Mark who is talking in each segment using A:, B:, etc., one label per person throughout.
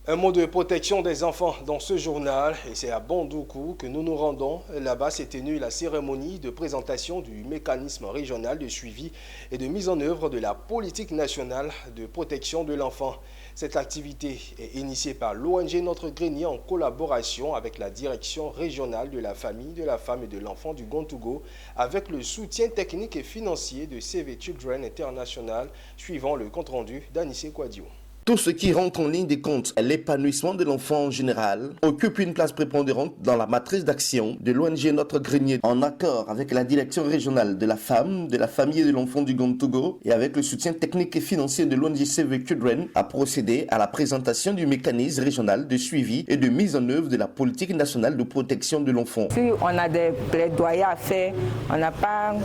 A: Un mot de protection des enfants dans ce journal, et c'est à Bandoukou que nous nous rendons. Là-bas s'est tenue la cérémonie de présentation du mécanisme régional de suivi et de mise en œuvre de la politique nationale de protection de l'enfant. Cette activité est initiée par l'ONG Notre Grenier en collaboration avec la direction régionale de la famille, de la femme et de l'enfant du Gontougo, avec le soutien technique et financier de Save Children International, suivant le compte-rendu d'Anissé Kouadio.
B: Tout ce qui rentre en ligne de compte, l'épanouissement de l'enfant en général, occupe une place prépondérante dans la matrice d'action de l'ONG Notre Grenier, en accord avec la direction régionale de la femme, de la famille et de l'enfant du Gontougo et avec le soutien technique et financier de l'ONG Save Children, a procédé à la présentation du mécanisme régional de suivi et de mise en œuvre de la politique nationale de protection de l'enfant.
C: Si on a des plaidoyers à faire, on n'a pas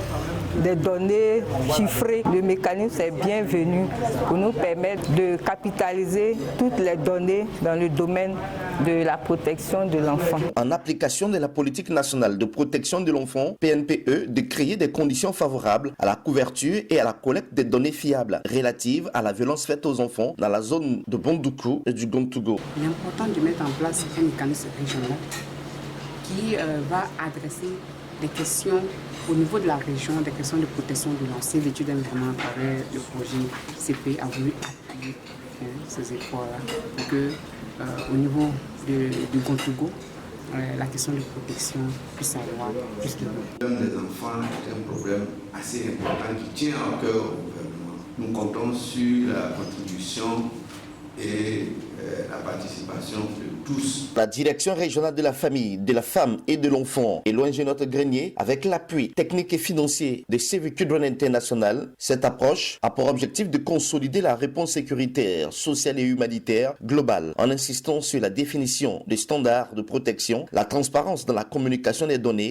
C: des données chiffrées, le mécanisme est bienvenu pour nous permettre de capitaliser toutes les données dans le domaine de la protection de l'enfant.
B: En application de la politique nationale de protection de l'enfant, PNPE, de créer des conditions favorables à la couverture et à la collecte des données fiables relatives à la violence faite aux enfants dans la zone de Bandoukou et du Gontougo.
D: Il est important de mettre en place un mécanisme régional qui va adresser des questions au niveau de la région, des questions de protection de l'enfant. C'est l'étude vraiment à travers le projet CP a voulu appuyer ces efforts-là pour que au niveau du Gontougo, la question de protection puisse avoir plus de
E: Le problème des enfants est un problème assez important qui tient à cœur au gouvernement. Nous comptons sur la contribution et la participation de tous.
B: La direction régionale de la famille, de la femme et de l'enfant et l'ONG Notre Grenier, avec l'appui technique et financier de Save Children International, cette approche a pour objectif de consolider la réponse sécuritaire, sociale et humanitaire globale en insistant sur la définition des standards de protection, la transparence dans la communication des données